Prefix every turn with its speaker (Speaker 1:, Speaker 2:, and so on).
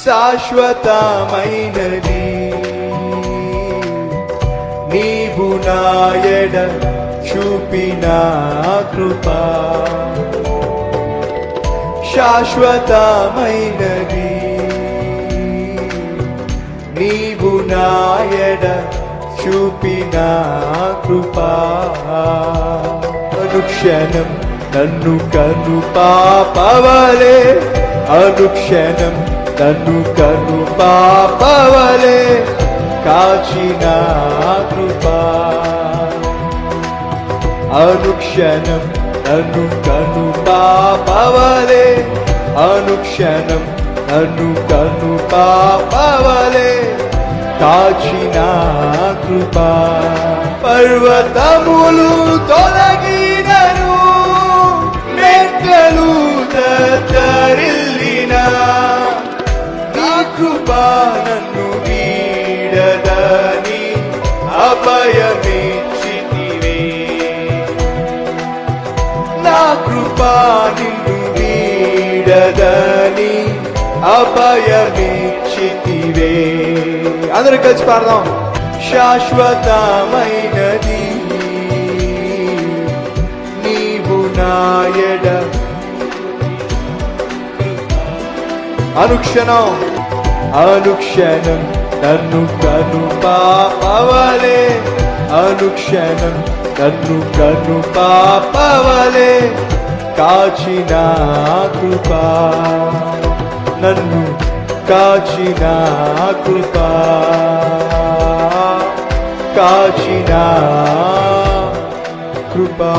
Speaker 1: శాశ్వతమైనది నీవు నాయడ చూపిన కృపా. శాశ్వతమైనది నీవు నాయడ చూపిన కృపా. అనుక్షణం నన్ను కను పాపవలే, అనుక్షణం నన్ను కను పాపవలే కాచిన కృపా. అనుక్షణం నన్ను కను పాపవలే, అనుక్షణం నన్ను కను పాపవలే కాచిన కృపా. పర్వతములు తొలగినను, మెట్టలు తత్తరిల్లిన, నీ కృపా నన్ను వీడదని అభయమిచ్చితివే. నా కృపా నిన్ను వీడదని అభయమిచ్చితివే. అందరూ కలిసి పాడదాం. శాశ్వతమైనది నీవు నాయడ, అనుక్షణం అనుక్షణం నన్ను కను పాపవలే, అనుక్షణం నన్ను కను పాపవలే కాచిన కృపా. నన్ను కాచిన కృపా, కాచిన కృపా.